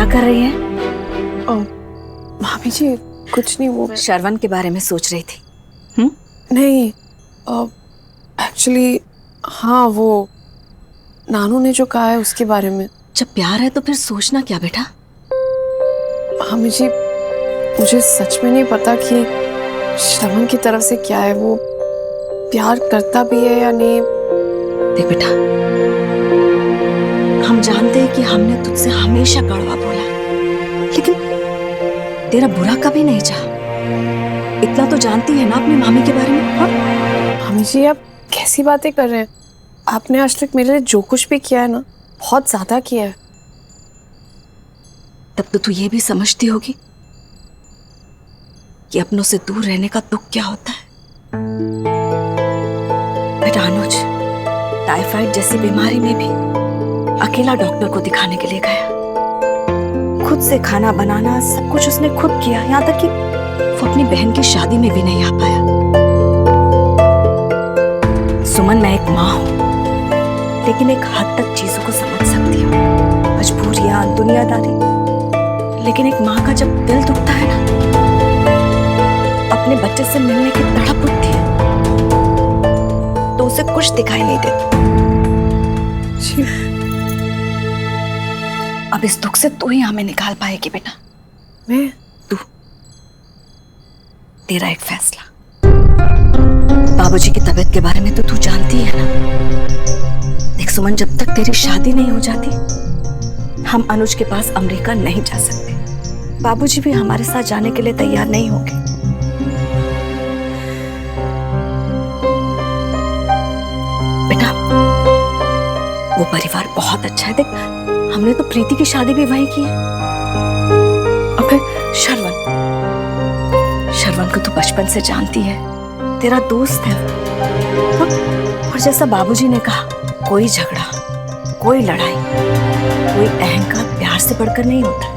कर रही हैं? भाभी जी कुछ नहीं, वो श्रवण के बारे में सोच रही थी। नहीं, एक्चुअली हाँ, वो नानू ने जो कहा है उसके बारे में। जब प्यार है तो फिर सोचना क्या बेटा? भाभी जी मुझे सच में नहीं पता कि श्रवण की तरफ से क्या है, वो प्यार करता भी है या नहीं। देख बेटा, हम जानते हैं कि हमने तुझसे हमेशा कड़वा बोला, लेकिन तेरा बुरा कभी नहीं चाहा। इतना तो जानती है ना अपनी मामी के बारे में? हाँ? मामी जी आप कैसी बातें कर रहे हैं? आपने आज तक मेरे लिए जो कुछ भी किया है ना, बहुत ज्यादा किया है। तब तो तू ये भी समझती होगी कि अपनों से दूर रहने का दुख क्या होता है। बेटा अनुज टाइफाइड जैसी बीमारी में भी अकेला डॉक्टर को दिखाने के लिए गया। खुद से खाना बनाना सब कुछ उसने खुद किया, यहाँ तक कि वो अपनी बहन की शादी में भी नहीं आ पाया। सुमन, मैं एक माँ हूं, लेकिन एक हद तक चीजों को समझ सकती हूँ, मजबूरियां, दुनियादारी। लेकिन एक माँ का जब दिल दुखता है ना, अपने बच्चे से मिलने की तड़प उठती है, तो उसे कुछ दिखाई नहीं देता। अब इस दुख से तू ही हमें निकाल पाएगी बेटा। मैं? तू, तेरा एक फैसला। बाबूजी की तबीयत के बारे में तो तू जानती है ना। देख सुमन, जब तक तेरी शादी नहीं हो जाती, हम अनुज के पास अमेरिका नहीं जा सकते। बाबूजी भी हमारे साथ जाने के लिए तैयार नहीं होंगे। बेटा, वो परिवार बहुत अच्छा है। देख, हमने तो प्रीति की शादी भी वहीं की है। और फिर श्रवण को तो बचपन से जानती है, तेरा दोस्त है। और जैसा बाबूजी ने कहा, कोई झगड़ा, कोई लड़ाई, कोई अहंकार प्यार से बढ़कर नहीं होता।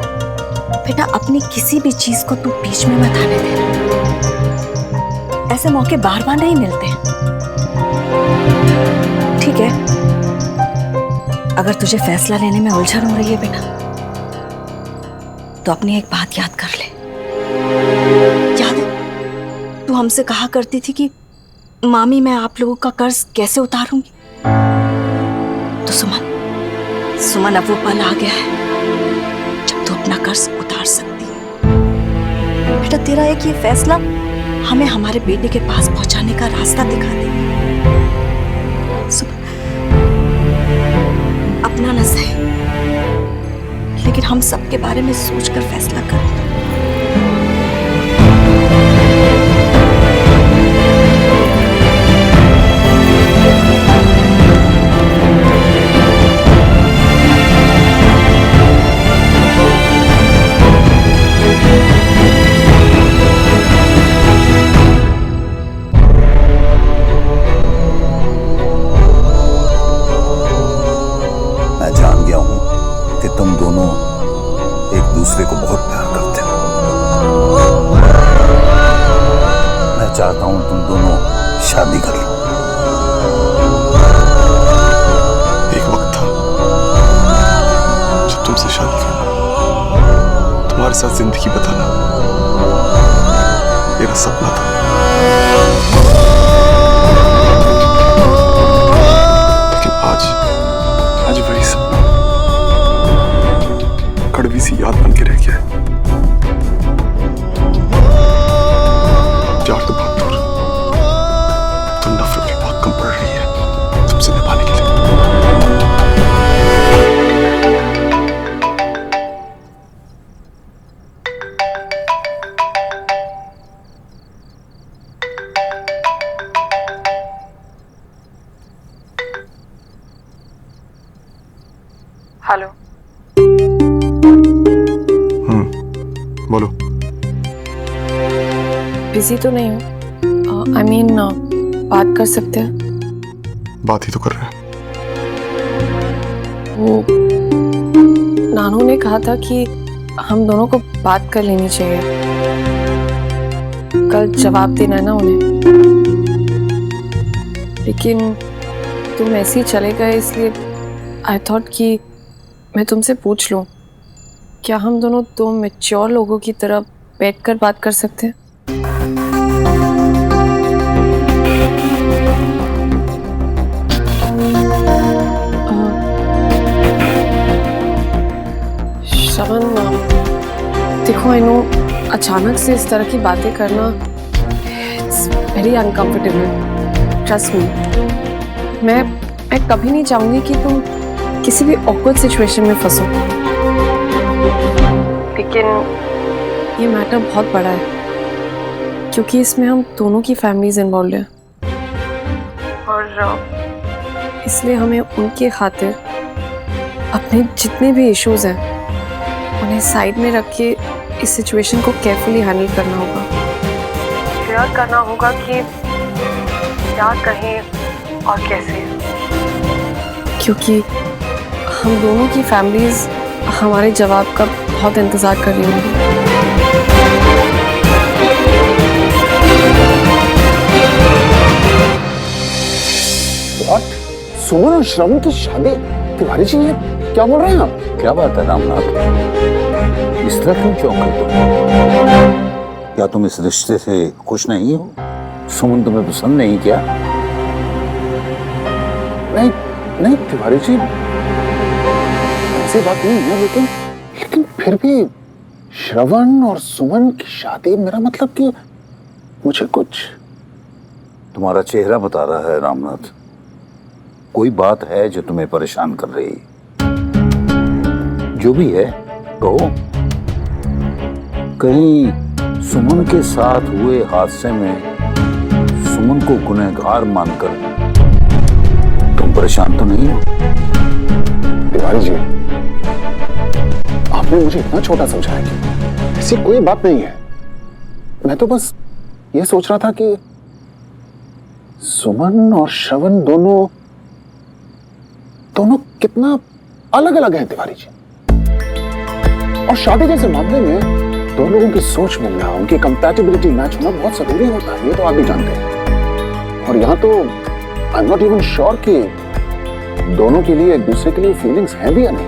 बेटा, अपनी किसी भी चीज को तू बीच में मत आने देना। ऐसे मौके बार बार नहीं मिलते। ठीक है, अगर तुझे फैसला लेने में उलझन हो रही है बेटा, तो अपनी एक बात याद कर ले। याद है, तू हमसे कहा करती थी कि मामी मैं आप लोगों का कर्ज कैसे उतारूंगी? तो सुमन अब वो पल आ गया है जब तू अपना कर्ज उतार सकती है। बेटा, तेरा एक ये फैसला हमें हमारे बेटे के पास पहुंचाने का रास्ता दिखा दे। अपना न सही, लेकिन हम सबके बारे में सोचकर फैसला कर। दूसरे को बहुत प्यार करते हो। मैं चाहता हूं तुम दोनों शादी कर लो। एक वक्त था जब तुमसे शादी करना, तुम्हारे साथ जिंदगी बिताना मेरा सपना था। लेकिन आज वही सपना कड़वी सी याद बन के रह गया है। प्यार तो बहुत दूर, तो नफरत भी बहुत कम पड़ रही है तुमसे निभाने के लिए। हेलो। बोलो। बिजी तो नहीं हूँ? I mean, बात कर सकते हैं? बात ही तो कर रहे हैं। वो नानू ने कहा था कि हम दोनों को बात कर लेनी चाहिए। कल जवाब देना है ना उन्हें। लेकिन तुम ऐसे ही चले गए, इसलिए आई थॉट कि मैं तुमसे पूछ लूं। क्या हम दोनों दो मैच्योर लोगों की तरह बैठकर बात कर सकते हैं? श्रवण, देखो आई नो अचानक से इस तरह की बातें करना it's very uncomfortable, trust me. मैं कभी नहीं चाहूंगी कि तुम किसी भी ऑकवर्ड सिचुएशन में फंसो, लेकिन ये मैटर बहुत बड़ा है क्योंकि इसमें हम दोनों की फैमिलीज इन्वॉल्व हैं और इसलिए हमें उनके खातिर अपने जितने भी इश्यूज हैं उन्हें साइड में रख के इस सिचुएशन को केयरफुली हैंडल करना होगा। क्लियर करना होगा कि क्या कहें और कैसे, क्योंकि हम दोनों की फैमिलीज हमारे जवाब का बहुत इंतजार कर रही होंगी। What? सुमन और श्रवण की शादी? तिवारी जी ये क्या बोल रहे हैं आप? क्या बात है रामनाथ, इस तरह क्यों चौंक रहे तुम? क्या तुम इस रिश्ते से खुश नहीं हो? सुमन तुम्हें पसंद नहीं क्या? नहीं नहीं तिवारी जी, ऐसी बात नहीं है, लेकिन फिर भी श्रवण और सुमन की शादी, मेरा मतलब कि मुझे कुछ। तुम्हारा चेहरा बता रहा है रामनाथ, कोई बात है जो तुम्हें परेशान कर रही है। जो भी है कहो। कहीं सुमन के साथ हुए हादसे में सुमन को गुनहगार मानकर तुम परेशान तो नहीं हो? तिवारी जी, आपने मुझे इतना छोटा समझा है कि ऐसी कोई बात नहीं है। मैं तो बस ये सोच रहा था कि सुमन और श्रवण दोनों कितना अलग अलग हैं तिवारी जी। और शादी जैसे मामले में दो लोगों की सोच मिलना, उनकी कंपैटिबिलिटी मैच होना बहुत जरूरी होता है, ये तो आप भी जानते हैं। और यहां तो I am not even sure कि दोनों के लिए एक दूसरे के लिए फीलिंग्स हैं भी या नहीं।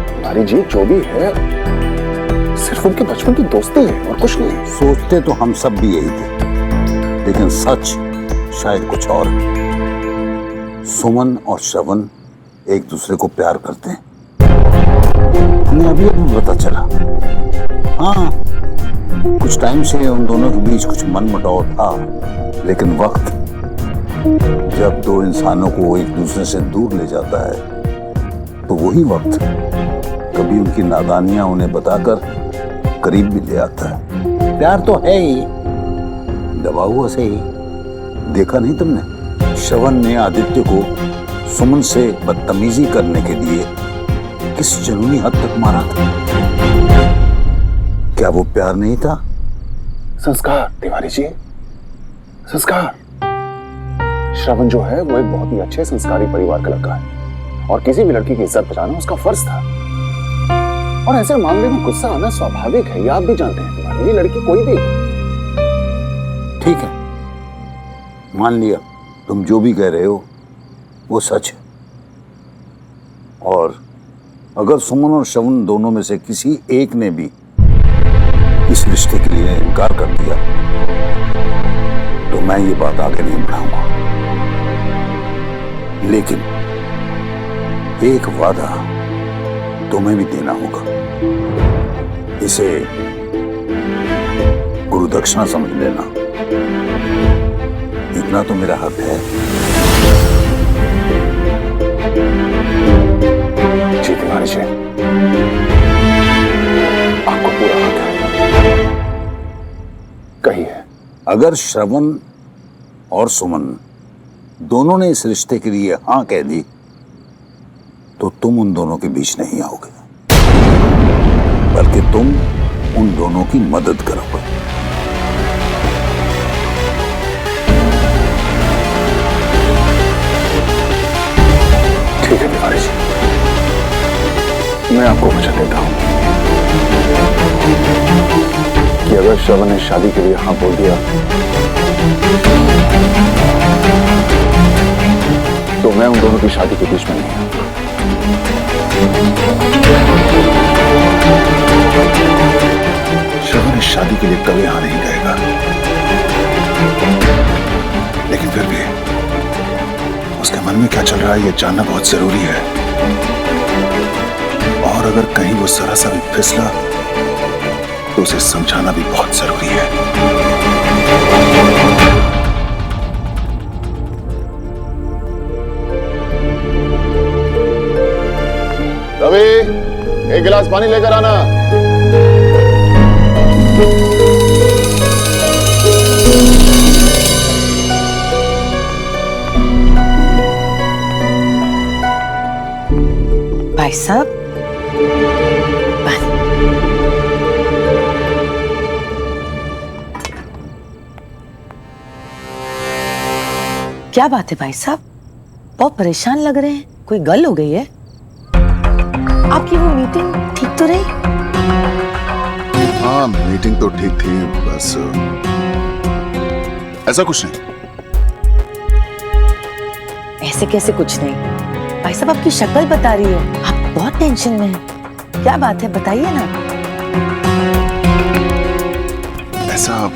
तिवारी जी, जो भी है सिर्फ उनके बचपन की दोस्ती है और कुछ नहीं। सोचते तो हम सब भी यही थे, लेकिन सच शायद कुछ और है। सुमन और श्रवण एक दूसरे को प्यार करते हैं, हमें अभी पता चला। हाँ, कुछ टाइम से उन दोनों के बीच कुछ मनमुटाव था, लेकिन वक्त जब दो इंसानों को एक दूसरे से दूर ले जाता है तो वही वक्त कभी उनकी नादानियां उन्हें बताकर करीब भी ले आता है। प्यार तो है ही, दबा हुआ से ही। देखा नहीं तुमने, श्रवण ने आदित्य को सुमन से बदतमीजी करने के लिए किस जुनूनी हद तक मारा था? क्या वो प्यार नहीं था? संस्कार तिवारी जी, संस्कार। श्रवण जो है वो एक बहुत ही अच्छे संस्कारी परिवार का लड़का है और किसी भी लड़की की इज्जत बचाना उसका फर्ज था। और ऐसे मामले में गुस्सा आना स्वाभाविक है, ये आप भी जानते हैं तिवारी। ये लड़की कोई भी। ठीक है, मान लिया, तुम जो भी कह रहे हो वो सच है। और अगर सुमन और श्रवण दोनों में से किसी एक ने भी इस रिश्ते के लिए इनकार कर दिया तो मैं ये बात आगे नहीं बढ़ाऊंगा। लेकिन एक वादा तुम्हें भी देना होगा, इसे गुरु दक्षिणा समझ लेना। इतना तो मेरा हक है। जी तिवारी जी, आपको पूरा हक है, कहिए। अगर श्रवण और सुमन दोनों ने इस रिश्ते के लिए हाँ कह दी तो तुम उन दोनों के बीच नहीं आओगे, बल्कि तुम उन दोनों की मदद करोगे। ठीक है तिवारी जी, मैं आपको वचन देता हूं कि अगर श्रवण ने शादी के लिए हाँ बोल दिया तो मैं उन दोनों की शादी के बीच में नहीं आऊंगा। शादी के लिए कभी हाँ नहीं कहेगा, लेकिन फिर भी उसके मन में क्या चल रहा है ये जानना बहुत जरूरी है। और अगर कहीं वो जरा सा भी फिसला तो उसे समझाना भी बहुत जरूरी है। रवि, एक गिलास पानी लेकर आना। भाई साहब, क्या बात है भाई साहब, बहुत परेशान लग रहे हैं, कोई गल हो गई है? आपकी वो मीटिंग ठीक तो रही? हाँ, मीटिंग तो ठीक थी, बस ऐसा कुछ नहीं। ऐसे कैसे कुछ नहीं? भाई साहब, आपकी शक्ल बता रही है, आप बहुत टेंशन में हैं। क्या बात है, बताइए ना। ऐसा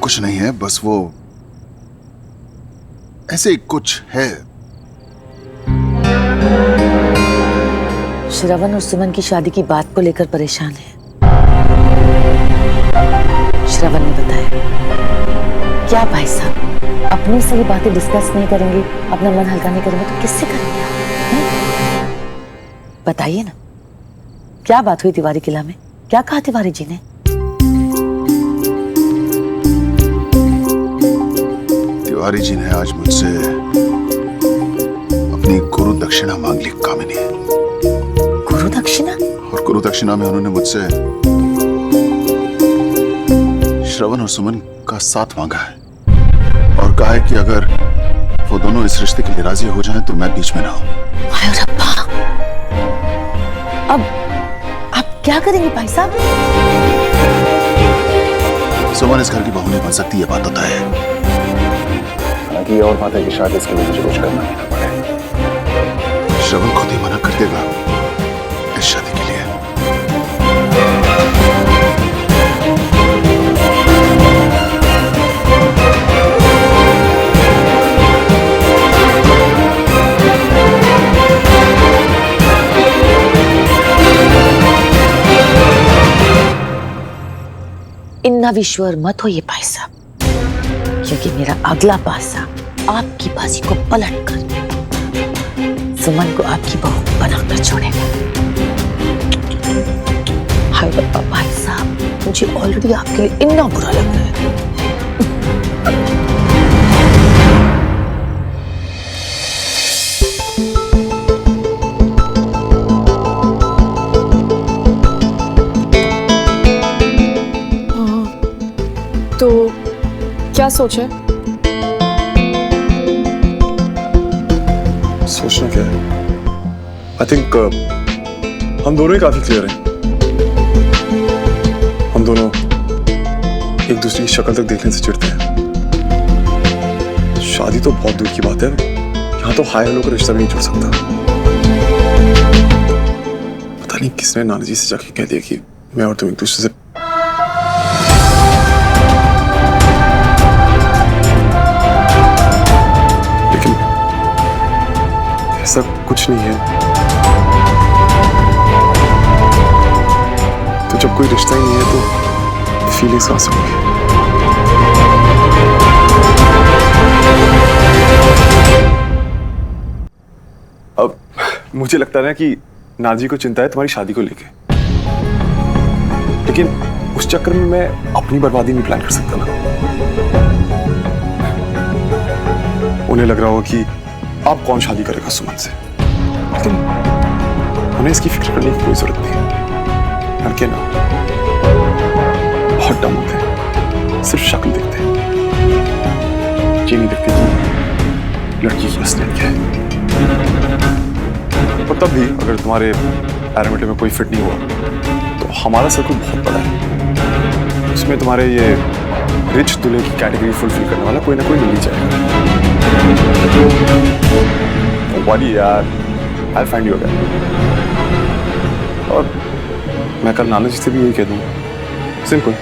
कुछ नहीं है, बस वो ऐसे ही कुछ है। श्रवण और सुमन की शादी की बात को लेकर परेशान है। श्रवण ने बताया। क्या भाई साहब, अपनी से ही बातें डिस्कस नहीं करेंगे, अपना मन हल्का नहीं करेंगे तो किससे करेंगे आप? बताइए ना, क्या बात हुई तिवारी किला में? क्या कहा तिवारी जी ने? तिवारी जी ने आज मुझसे अपनी गुरु दक्षिणा मांग ली कामिनी। गुरु दक्षिणा? और गुरु दक्षिणा में उन्होंने मुझसे श्रवण और सुमन का साथ मांगा है और कहा है कि अगर वो दोनों इस रिश्ते के लिए राजी हो जाएं तो मैं बीच में ना हूं। हाय रब्बा, अब आप क्या करेंगे भाई साहब? सुमन इस घर की बहू नहीं बन सकती, ये बात होता है। हालांकि ये और बात है कि शायद इसके लिए मुझे कुछ करना ही ना पड़े। श्रवण खुद ही मना कर देगा इस शादी के लिए। इन्ना विश्वर मत होइए भाई साहब, क्योंकि मेरा अगला पासा आपकी बाजी को पलट कर सुमन को आपकी बहू बनाकर छोड़ेगा। हाय रब्बा भाई साहब, मुझे ऑलरेडी आपके लिए इतना बुरा लग रहा है। तो क्या सोचे? सोचना क्या है? आई थिंक हम दोनों ही काफी क्लियर हैं। हम दोनों एक दूसरे की शक्ल तक देखने से चिढ़ते हैं। शादी तो बहुत दूर की बात है, यहाँ तो हाय हेलो का रिश्ता भी नहीं जुड़ सकता। पता नहीं किसने नाना जी से जाके कह दिया कि मैं और तुम एक दूसरे से ऐसा कुछ नहीं है। तो जब कोई रिश्ता ही नहीं है तो फीलिंग्स कहां से होंगी? अब मुझे लगता है ना कि नाजी को चिंता है तुम्हारी शादी को लेके, लेकिन उस चक्कर में मैं अपनी बर्बादी नहीं प्लान कर सकता ना। उन्हें लग रहा होगा कि आप कौन शादी करेगा सुमन से, लेकिन हमें इसकी फिक्र करने की कोई जरूरत नहीं है। लड़के ना बहुत डम होते हैं, सिर्फ शक्ल देखते हैं, ये नहीं देखते कि लड़की की असलियत क्या है। और तब भी अगर तुम्हारे पैरामीटर में कोई फिट नहीं हुआ तो हमारा सर्कल बहुत बड़ा है, उसमें तुम्हारे ये रिच दूल्हे की कैटेगरी फुलफिल करने वाला कोई ना कोई मिल ही जाएगा। वाली यार, I'll find you again। और मैं कल नाना जी से भी यही कह दूंगा सिंपल।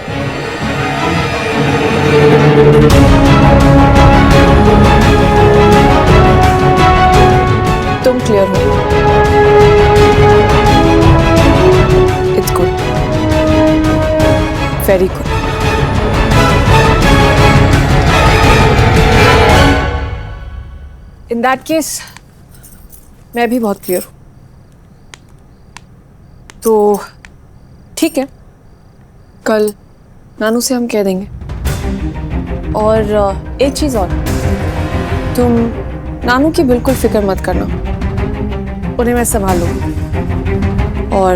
तुम क्लियर हो, it's good, very good. In that case मैं भी बहुत क्लियर हूं, तो ठीक है, कल नानू से हम कह देंगे। और एक चीज और, तुम नानू की बिल्कुल फिक्र मत करना, उन्हें मैं संभाल लूंगी। और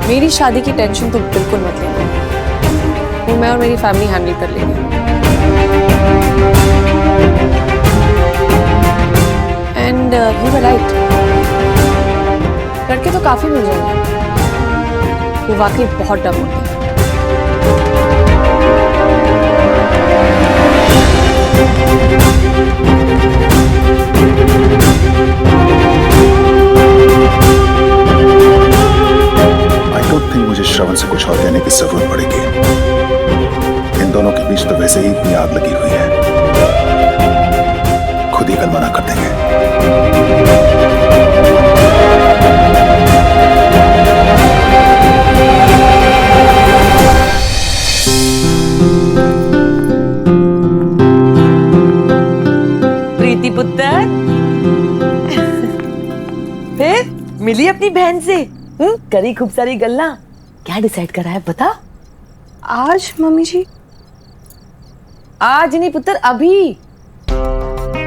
मेरी शादी की टेंशन तो बिल्कुल मत लेना, वो मैं और मेरी फैमिली हैंडल कर लेंगे। एंड यू वर राइट, लड़के तो काफी मिल जाएंगे, वो वाकई बहुत डम होते हैं। आई डोंट थिंक मुझे श्रवण से कुछ और कहने की जरूरत पड़ेगी। इन दोनों के बीच तो वैसे ही इतनी आग लगी हुई है, खुद ही कल मना कर देंगे। प्रीति पुत्र फिर मिली अपनी बहन से, करी खूब सारी गल्ला, क्या डिसाइड करा है बता? आज मम्मी जी? आज नहीं पुत्र, अभी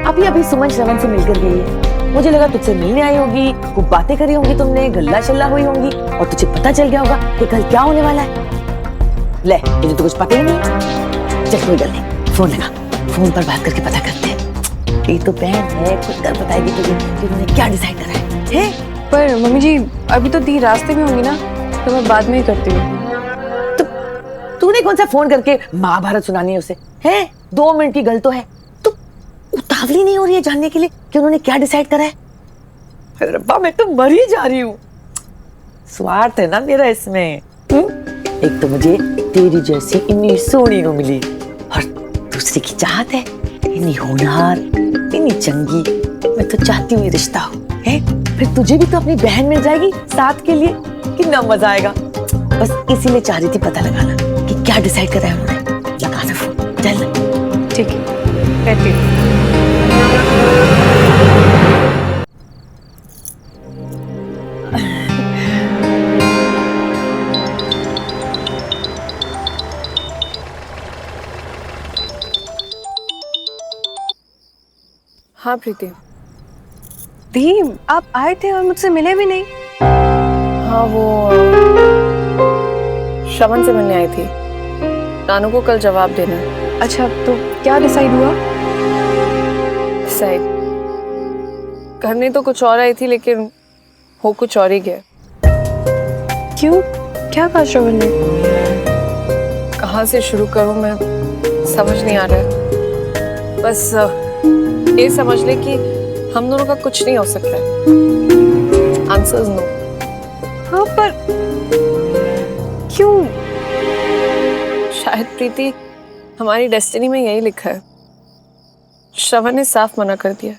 अभी अभी सुमन श्रवण से मिलकर गई है। मुझे लगा तुझसे मिलने आई होगी, खूब बातें करी होंगी तुमने, गल्ला शल्ला हुई होंगी, और तुझे पता चल गया होगा कि कल क्या होने वाला है। ले, तुझे तो कुछ पता ही नहीं। चल कोई गल नहीं, फोन लगा, फोन पर बात करके पता करते हैं। ये तो बहन है, खुद कर बताएगी तुझे कि उन्होंने क्या डिसाइड करा है? पर मम्मी जी अभी तो दी रास्ते में होंगी ना, तो मैं बाद में ही करती हूँ। तो तूने कौन सा फोन करके महाभारत सुनानी है उसे? है 2 मिनट की गल तो है, तो उतावली नहीं हो रही है जानने के लिए कि उन्होंने क्या डिसाइड करा है? अरे रब्बा, मैं तो मर ही जा रही हूँ। स्वार्थ है ना मेरा इसमें। एक तो मुझे तेरी जैसी इतनी सोनी नो मिली, और दूसरी की चाहत है इतनी होनहार, इतनी चंगी। मैं तो चाहती हूँ ये रिश्ता हो, है? फिर तुझे भी तो अपनी बहन मिल जाएगी साथ के लिए, कितना मजा आएगा। बस इसीलिए चाह रही थी पता लगाना कि क्या डिसाइड करा है उन्होंने। लगा ना फोन, चल ना। ठीक है, रहती हूँ। हाँ प्रीति। दी, आप आए थे और मुझसे मिले भी नहीं। हाँ वो श्रवण से मिलने आई थी, नानू को कल जवाब देना है। अच्छा, तो क्या डिसाइड हुआ? सही, करने तो कुछ और आई थी लेकिन हो कुछ और ही गया। क्यों, क्या कहा श्रवण ने? कहाँ से शुरू करूं मैं समझ नहीं आ रहा है। बस ये समझ ले कि हम दोनों का कुछ नहीं हो सकता है। Answers no. हाँ, पर क्यों? शायद प्रीति हमारी डेस्टिनी में यही लिखा है। श्रवण ने साफ मना कर दिया।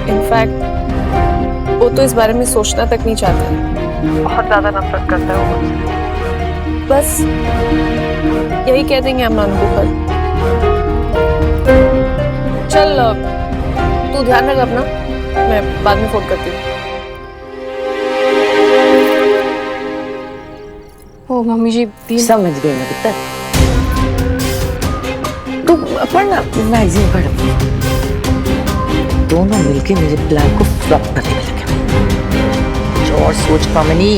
इनफैक्ट वो तो इस बारे में सोचना तक नहीं चाहता, बहुत ज्यादा नफरत करता है वो मुझसे। बस यही कह देंगे हम नानू को कल। चल तू ध्यान रख अपना, मैं बाद में फोन करती हूँ। ओ मम्मी जी, दी समझ गई मैं पुत्र, तू पढ़ ना, मैगजीन पढ़। दोनों मिलके मेरे प्लान को फ्लॉप करने में लगे। और सोच पामनी,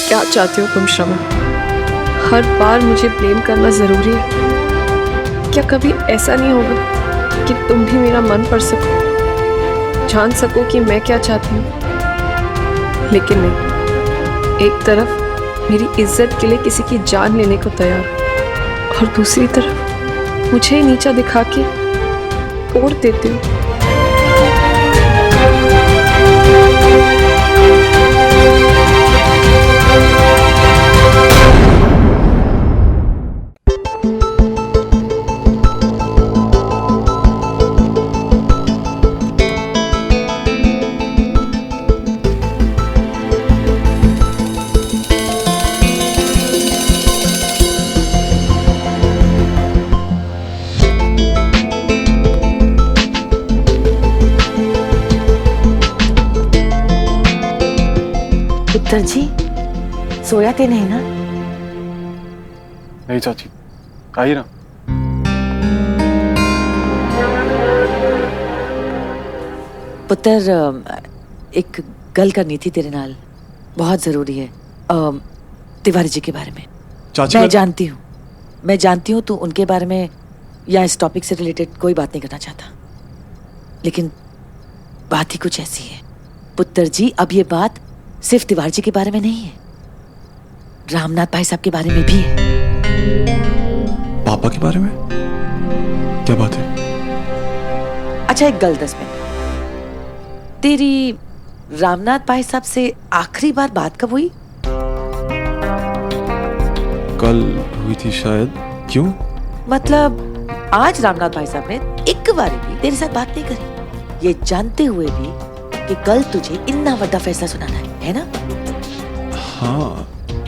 क्या चाहती हो तुम श्रवण? हर बार मुझे ब्लेम करना जरूरी है? क्या कभी ऐसा नहीं होगा कि तुम भी मेरा मन पढ़ सको, जान सको कि मैं क्या चाहती हूँ? लेकिन नहीं, एक तरफ मेरी इज्जत के लिए किसी की जान लेने को तैयार, और दूसरी तरफ मुझे ही नीचा दिखा के तोड़ देती हूँ। पुत्र जी सोया थे नहीं ना? नहीं चाची, आई ना। पुत्र एक गल करनी थी तेरे नाल, बहुत जरूरी है। तिवारी जी के बारे में। चाची मैं जानती हूँ तू उनके बारे में या इस टॉपिक से रिलेटेड कोई बात नहीं करना चाहता, लेकिन बात ही कुछ ऐसी है पुत्र जी। अब ये बात सिर्फ तिवारी जी के बारे में नहीं है, रामनाथ भाई साहब के बारे में भी है। पापा के बारे में क्या बात है? अच्छा एक गल दस में, तेरी रामनाथ भाई साहब से आखिरी बार बात कब हुई? कल हुई थी शायद। क्यों? मतलब आज रामनाथ भाई साहब ने एक बार भी तेरे साथ बात नहीं करी, ये जानते हुए भी कि कल तुझे इतना बड़ा फैसला सुनाना है ना? हाँ,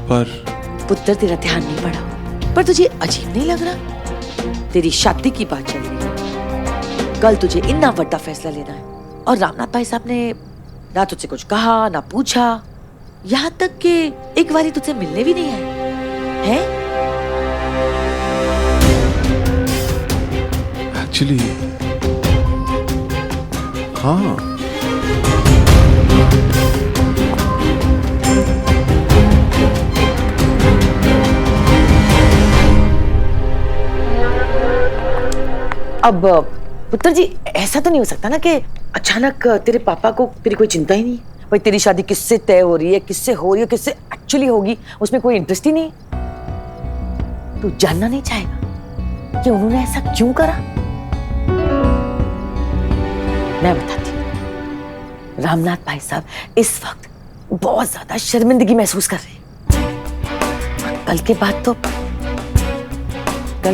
पर पुत्र तेरा ध्यान नहीं पड़ा, पर तुझे अजीब नहीं लग रहा? तेरी शादी की बात चल रही है, कल तुझे इतना बड़ा फैसला लेना है और रामनाथ भाई साहब ने ना तुझसे कुछ कहा ना पूछा, यहाँ तक कि एक बारी तुझसे मिलने भी नहीं आए हैं? एक्चुअली हाँ, अब पुत्र जी ऐसा तो नहीं हो सकता ना कि अचानक तेरे पापा को तेरी कोई चिंता ही नहीं, भाई तेरी शादी किससे तय हो रही है, किससे हो रही है, किससे एक्चुअली होगी, उसमें कोई इंटरेस्ट ही नहीं। तू जानना नहीं चाहेगा कि उन्होंने ऐसा क्यों करा? मैं बताती हूँ। रामनाथ भाई साहब इस वक्त बहुत ज्यादा शर्मिंदगी महसूस कर रहे हैं। कल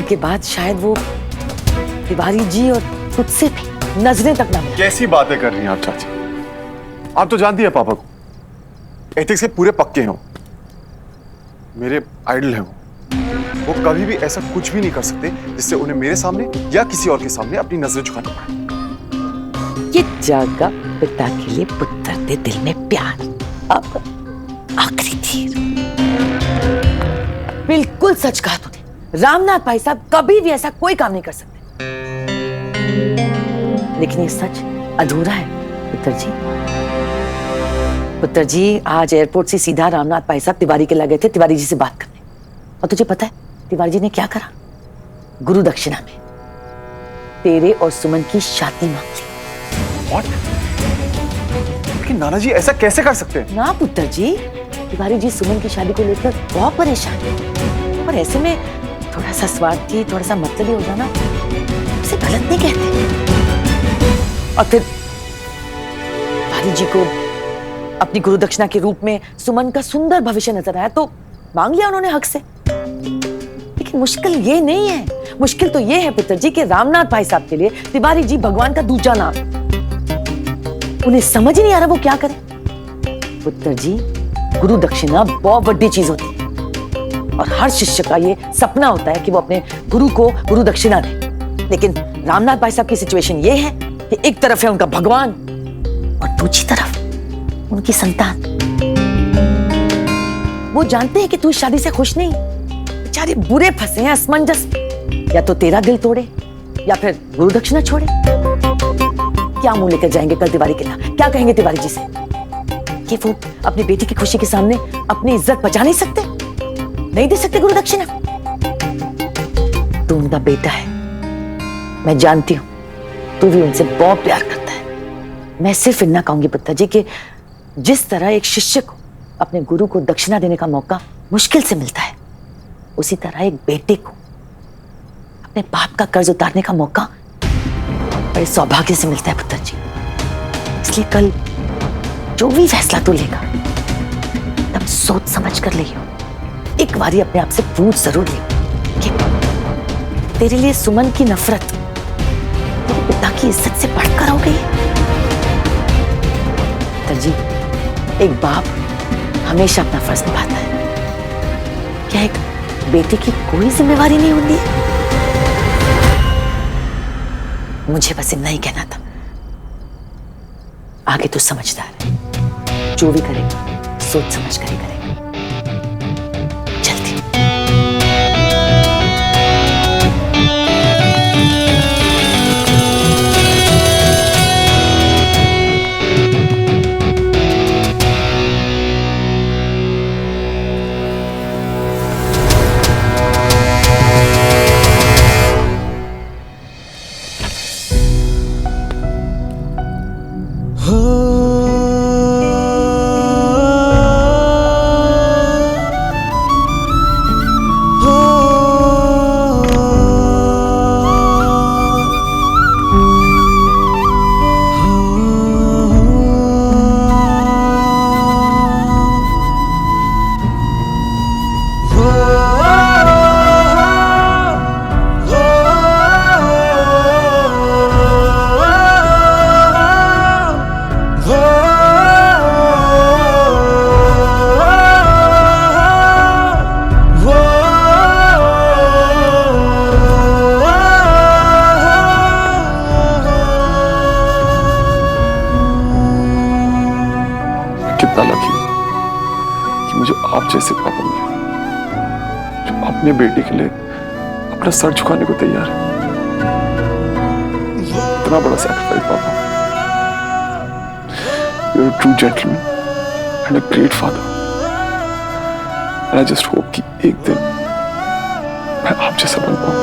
के बाद शायद वो तिवारी जी और तुझसे भी नजरें तक ना मिला। कैसी बातें कर रही हैं आप चाची? आप तो जानती है पापा को, एथिक्स के पूरे पक्के हैं, मेरे आइडल हैं वो कभी भी ऐसा कुछ भी नहीं कर सकते जिससे उन्हें मेरे सामने या किसी और के सामने अपनी नजरें झुकानी पड़े। ये जागा पिता के लिए पुत्र के दिल में प्यार, अब आखिरी तीर। बिल्कुल सच कहा तूने, रामनाथ भाई साहब कभी भी ऐसा कोई काम नहीं कर सकते, लेकिन ये सच अधूरा है पुत्र जी। पुत्र जी आज एयरपोर्ट से सीधा रामनाथ भाई साहब तिवारी के लगे थे तिवारी जी से बात करने, और तुझे पता है तिवारी जी ने क्या करा? गुरु दक्षिणा में तेरे और सुमन की शादी मांग ली। What? लेकिन नाना जी ऐसा कैसे कर सकते हैं? ना पुत्र जी, तिवारी जी सुमन की शादी को लेकर बहुत परेशान है, और ऐसे में थोड़ा सा स्वार्थी, थोड़ा सा मतलबी हो जाना उसे गलत नहीं कहते। और फिर तिवारी जी को अपनी गुरु दक्षिणा के रूप में सुमन का सुंदर भविष्य नजर आया तो मांग लिया उन्होंने हक से। लेकिन मुश्किल ये नहीं है, मुश्किल तो ये है पुत्र जी कि रामनाथ भाई साहब के लिए तिवारी जी भगवान का दूजा नाम, उन्हें समझ ही नहीं आ रहा वो क्या करे। पुत्र जी गुरु दक्षिणा बहुत बड़ी चीज होती है और हर शिष्य का ये सपना होता है कि वो अपने गुरु को गुरु दक्षिणा दे, लेकिन रामनाथ भाई साहब की सिचुएशन ये है कि एक तरफ है उनका भगवान और दूसरी तरफ उनकी संतान। वो जानते हैं कि तू इस शादी से खुश नहीं, बेचारे बुरे फंसे हैं असमंजस, या तो तेरा दिल तोड़े या फिर गुरु दक्षिणा छोड़े। क्या मुंह लेकर जाएंगे कल तिवारी के यहाँ? क्या कहेंगे तिवारी जी से कि वो अपनी बेटी की खुशी के सामने अपनी इज्जत बचा नहीं सकते, नहीं दे सकते गुरु दक्षिणा? तू उनका बेटा है, मैं जानती हूं तू भी उनसे बहुत प्यार करता है। मैं सिर्फ इतना कहूंगी पुत्र जी कि जिस तरह एक शिष्य को अपने गुरु को दक्षिणा देने का मौका मुश्किल से मिलता है, उसी तरह एक बेटे को अपने बाप का कर्ज उतारने का मौका बड़े सौभाग्य से मिलता है पुत्र जी। इसलिए कल जो भी फैसला तू लेगा तब सोच समझ कर लियो, एक बारी अपने आप से पूछ जरूर लियो कि तेरे लिए सुमन की नफरत तेरे पिता की इज्जत से बढ़कर हो गई है। पुत्र जी एक बाप हमेशा अपना फर्ज निभाता है, क्या एक बेटे की कोई जिम्मेवारी नहीं होती है? मुझे बस इतना ही कहना था, आगे तो समझदार है, जो भी करेगा सोच समझ कर ही करेंगे। जल्दी। कितना लकी हूं कि मुझे आप जैसे पापा मिले जो अपने बेटे के लिए अपना सर झुकाने को तैयार है। इतना बड़ा सैक्रिफाइस पापा। You are a true gentleman and a great father. And I just hope कि एक दिन मैं आप जैसा बन पाऊं।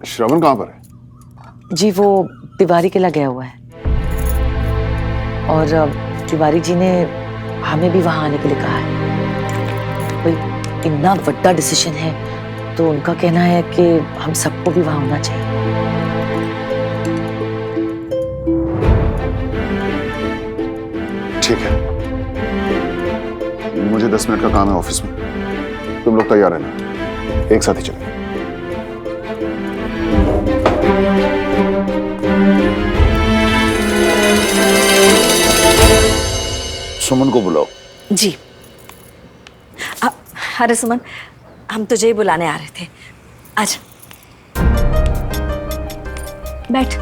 श्रवण कहां पर है? जी वो तिवारी किला गया हुआ है और तिवारी जी ने हमें भी वहां आने के लिए कहा है। भाई इतना बड़ा डिसीजन है तो उनका कहना है कि हम सबको भी वहां होना चाहिए। ठीक है, मुझे 10 मिनट का काम है ऑफिस में, तुम लोग तैयार रहना, एक साथ ही चलें। सुमन को बुलाओ। जी। अरे सुमन, हम तुझे ही बुलाने आ रहे थे। आजा, बैठ।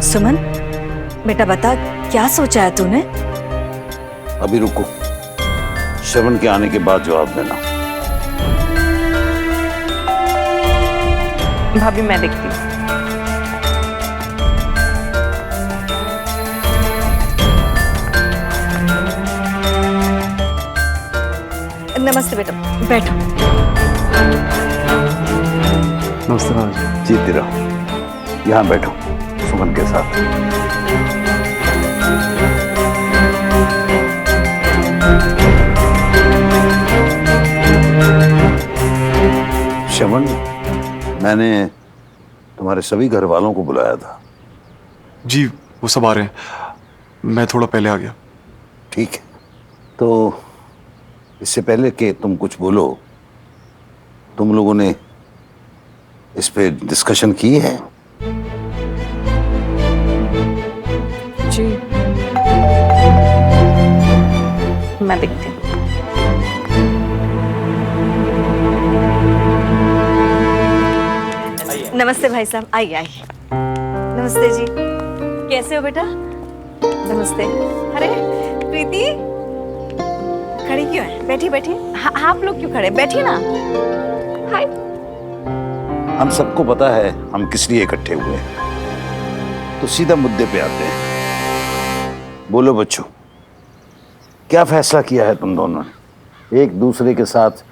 सुमन, बेटा बता, क्या सोचा है तूने? अभी रुको, श्रवण के आने के बाद जवाब देना। भाभी मैं देखती हूँ। नमस्ते बेटा, बैठो। नमस्ते नाना जी। जीती रहो, यहाँ बैठो सुमन के साथ। श्रवण, मैंने तुम्हारे सभी घर वालों को बुलाया था। जी वो सब आ रहे हैं, मैं थोड़ा पहले आ गया। ठीक है, तो इससे पहले कि तुम कुछ बोलो, तुम लोगों ने इस पे डिस्कशन की है? जी मैं देखती हूँ। नमस्ते भाई साहब, आइए आइए। नमस्ते जी, कैसे हो बेटा? नमस्ते। अरे प्रीति, खड़ी क्यों है? बैठी बैठी। आप लोग क्यों खड़े? बैठिए ना। हाय। हम सबको पता है हम किस लिए इकट्ठे हुए हैं, तो सीधा मुद्दे पे आते हैं। बोलो बच्चों, क्या फैसला किया है तुम दोनों ने? एक दूसरे के साथ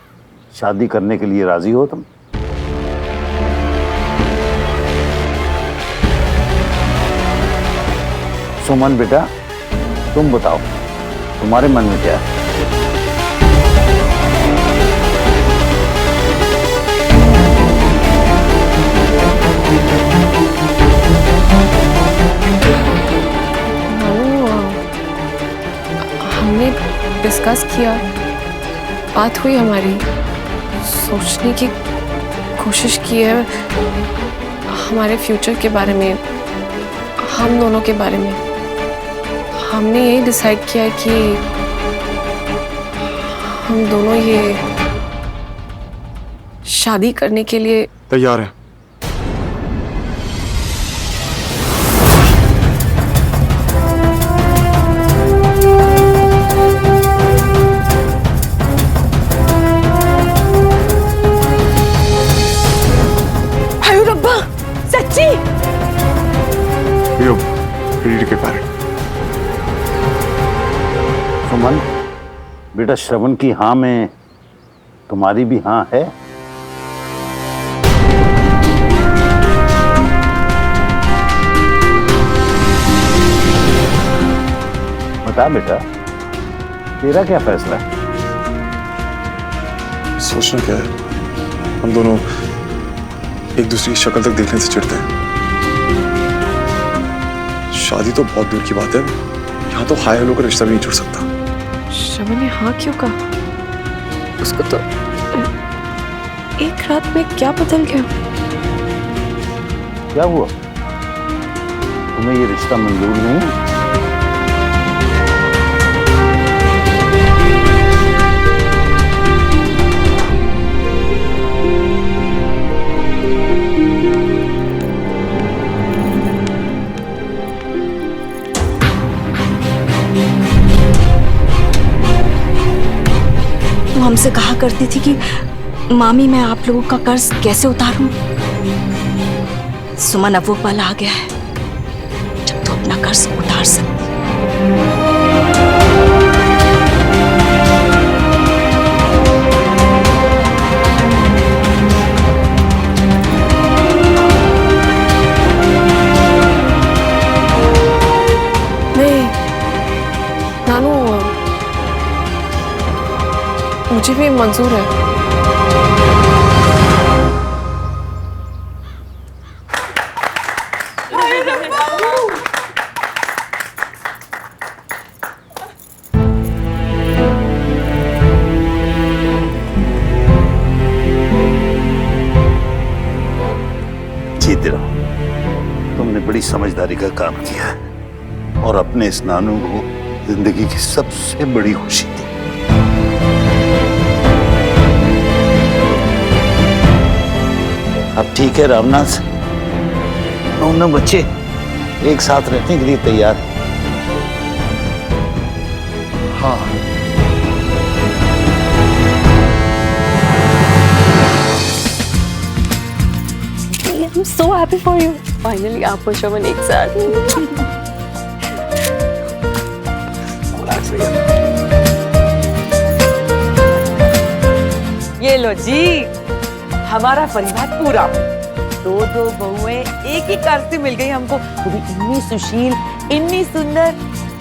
शादी करने के लिए राजी हो तुम? सुमन बेटा, तुम बताओ, तुम्हारे मन में क्या है? डिस्कस किया, बात हुई हमारी, सोचने की कोशिश की है हमारे फ्यूचर के बारे में, हम दोनों के बारे में। हमने यही डिसाइड किया है कि हम दोनों ये शादी करने के लिए तैयार है। हाय रब्बा, सच्ची? यो ready के parent। सुमन, बेटा श्रवण की हाँ में तुम्हारी भी हाँ है? बता बेटा, तेरा क्या फैसला है? सोचना क्या है, हम दोनों एक दूसरे की शक्ल तक देखने से चिढ़ते हैं। शादी तो बहुत दूर की बात है, यहाँ तो हाय हेलो का रिश्ता भी नहीं जुड़ सकता। श्रवण ने हाँ क्यों कहा? उसको तो एक रात में क्या बदल गया? क्या हुआ? तुम्हें ये रिश्ता मंजूर नहीं है? तू हमसे कहा करती थी कि मामी मैं आप लोगों का कर्ज कैसे उतारूं। सुमन, अब वो पल आ गया है जब तू अपना कर्ज उतार सकती है। नहीं नानू, मुझे भी मंजूर है। जीते रहो, तुमने बड़ी समझदारी का काम किया है और अपने इस नानू को जिंदगी की सबसे बड़ी खुशी दी। अब ठीक है रामनाथ, दोनों बच्चे एक साथ रहने के लिए तैयार हैं। हाँ, I'm so happy for you. Finally आप और श्रवण एक साथ। ये लो जी, हमारा परिवार पूरा। दो बहुएं एक ही कार से मिल गई हमको, वो भी इतनी सुशील, इतनी सुंदर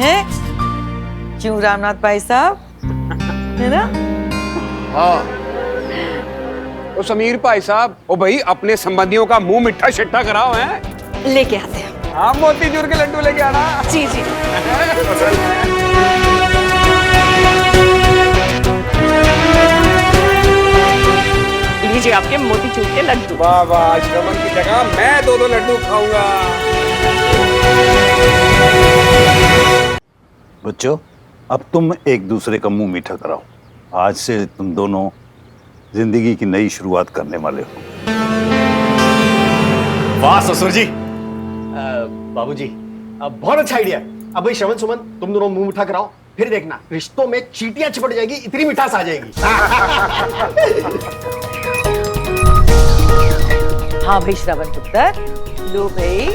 हैं? क्यों रामनाथ भाई साहब, है ना? हाँ ओ समीर भाई साहब, ओ भाई अपने संबंधियों का मुंह मिठा शिट्ठा कराओ हैं। लेके आते हैं। हाँ, मोतीचूर के लड्डू लेके आना। जी जी। लीजिए आपके मोतीचूर के लड्डू। वाह वाह, श्रवण की जगह मैं दो लड्डू खाऊंगा। बच्चों, अब तुम एक दूसरे का मुंह मीठा कराओ। आज से तुम दोनों जिंदगी की नई शुरुआत करने वाले हो। वाह ससुर जी, बाबूजी, बहुत अच्छा आइडिया है। अब भाई श्रवण सुमन, तुम दोनों मुंह मीठा कराओ, फिर देखना रिश्तों में चींटियां चिपट जाएगी, इतनी मिठास आ जाएगी। हाँ भाई श्रवण पुत्र, लो भाई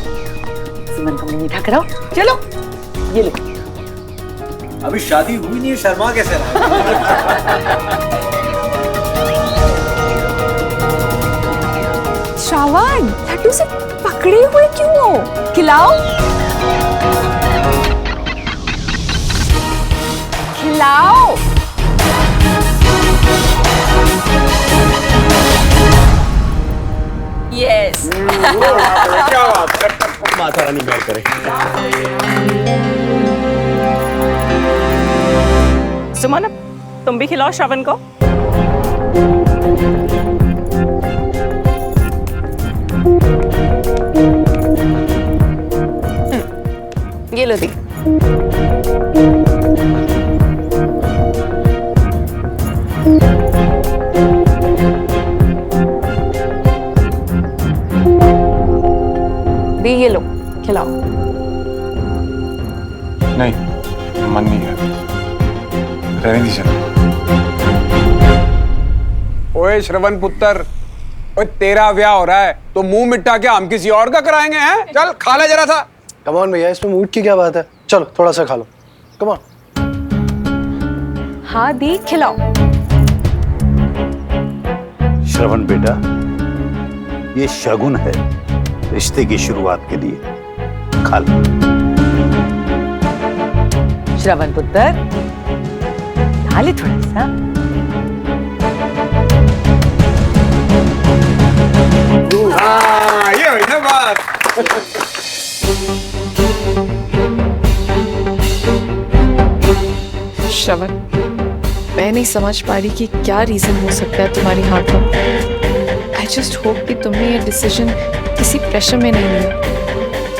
सुमन को मुंह मीठा कराओ। चलो ये लो। अभी शादी हुई नहीं है, शर्मा कैसे रहा? श्रावण, लड्डू से पकड़े हुए क्यों हो? खिलाओ खिलाओ। यस। क्या बात है। माता रानी मेहर करे। सुमन, अब तुम भी खिलाओ श्रवण को। ये लो दी। दी ये लो, खिलाओ। नहीं, मन नहीं है, रहने दीजिए। ओए श्रवण पुत्र, ओए तेरा ब्याह हो रहा है तो मुंह मिटा के हम किसी और का कराएंगे हैं? चल खा ले जरा सा। कम ऑन भैया, इसमें मूड की क्या बात है? चलो थोड़ा सा खा लो, कम ऑन। हाँ दी, खिलाओ। श्रवण बेटा, ये शगुन है रिश्ते की शुरुआत के लिए, खा लो। श्रवण पुत्र, खा ले थोड़ा सा। हाँ, ये हुई ना बात। श्रवण, मैं नहीं समझ पा रही कि क्या रीजन हो सकता है तुम्हारी हाँ का। आई जस्ट होप कि तुमने ये डिसीजन किसी प्रेशर में नहीं लिया।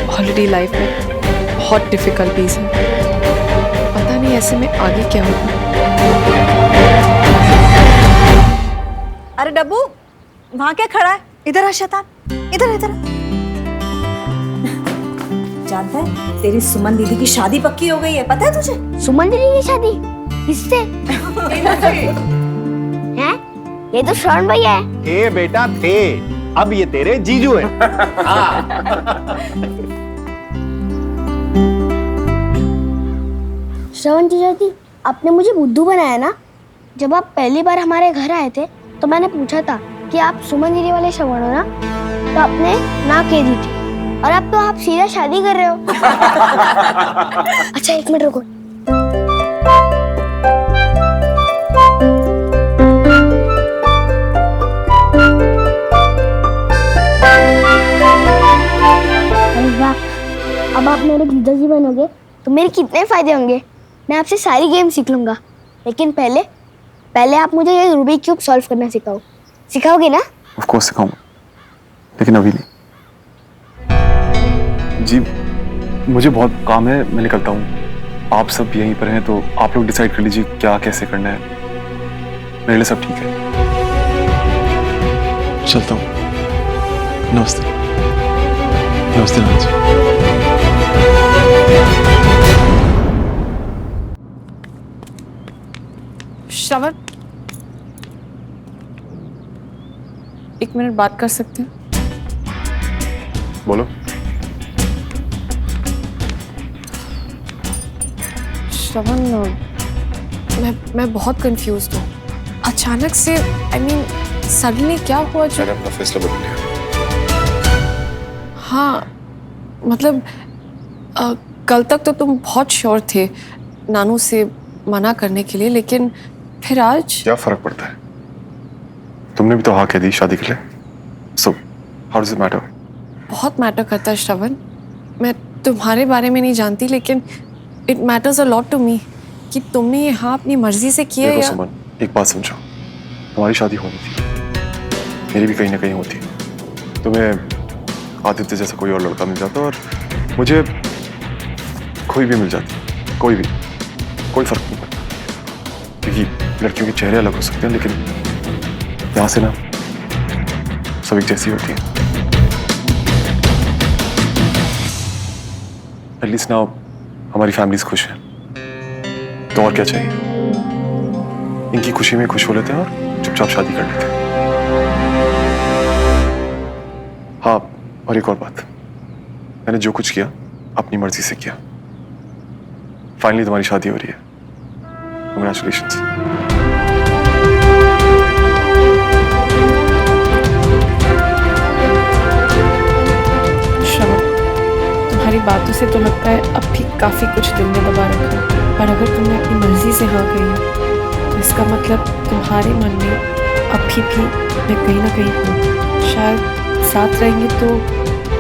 ऑलरेडी लाइफ में बहुत डिफिकल्टीज हैं, पता नहीं ऐसे में आगे क्या होगा। अरे डब्बू, वहां क्या खड़ा है? इधर आ शैतान, इधर इधर। जानता है तेरी सुमन दीदी की शादी पक्की हो गई है, पता है तुझे? सुमन दीदी की शादी किससे? हैं? ये तो श्रवण भैया है। ए बेटा थे, अब ये तेरे जीजू हैं। श्रवण जीजा जी, आपने मुझे बुद्धू बनाया ना। जब आप पहली बार हमारे घर आए थे तो मैंने पूछा था कि आप सुमन दीदी वाले श्रवण हो ना, तो आपने ना कह दी थी, और अब तो आप सीधा शादी कर रहे हो। अच्छा एक मिनट रुको। अरे वाह, अब आप मेरे जीजा जी बनोगे तो मेरे कितने फायदे होंगे। मैं आपसे सारी गेम सीख लूंगा, लेकिन पहले आप मुझे ये रूबिक क्यूब सॉल्व करना सिखाओगे ना? ऑफ कोर्स सिखाऊंगा, लेकिन अभी नहीं। जी, मुझे बहुत काम है, मैं निकलता हूँ। आप सब यहीं पर हैं तो आप लोग डिसाइड कर लीजिए क्या कैसे करना है। मेरे लिए सब ठीक है, चलता हूँ। नमस्ते। नमस्ते नाना जी। श्रवण, एक मिनट बात कर सकते हैं? बोलो। श्रवण, मैं बहुत कंफ्यूज्ड हूँ। अचानक से सडनली क्या हुआ जो? मैंने अपना फैसला बदल लिया। हाँ, मतलब कल तक तो तुम बहुत श्योर थे नानू से मना करने के लिए, लेकिन फिर आज? क्या फर्क पड़ता है? तुमने भी तो हाँ कह दी शादी के लिए। So how does it matter? बहुत मैटर करता है श्रवण। मैं तुम्हारे बारे में नहीं जानती, लेकिन it matters a lot to me कि तुमने ये हाँ अपनी मर्जी से किया देखो या? सुमन, एक बात समझो, तुम्हारी शादी होनी थी, मेरी भी कहीं ना कहीं होती। तुम्हें आदित्य जैसा कोई और लड़का मिल जाता और मुझे कोई भी मिल जाती, कोई भी, कोई फर्क नहीं पड़ता, क्योंकि लड़कियों के चेहरे अलग हो सकते हैं, लेकिन यहाँ से ना सब एक जैसी होती है। एटलीस्ट नाउ हमारी फैमिलीज खुश हैं, तो और क्या चाहिए? इनकी खुशी में खुश हो लेते हैं और चुपचाप शादी कर लेते हैं। हाँ, और एक और बात, मैंने जो कुछ किया अपनी मर्जी से किया। फाइनली तुम्हारी शादी हो रही है, कांग्रेचुलेशंस। तुम्हारी बातों से तो लगता है अब भी काफी कुछ दिल में दबा रखा है, पर अगर तुमने अपनी मर्जी से हाँ कही है तो इसका मतलब तुम्हारे मन में अभी भी मैं कहीं ना कहीं हूँ। शायद साथ रहेंगे तो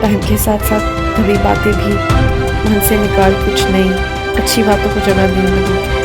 टाइम के साथ साथ कभी बातें भी मन से निकाल कुछ नई अच्छी बातों को जगह देने लगूंगी।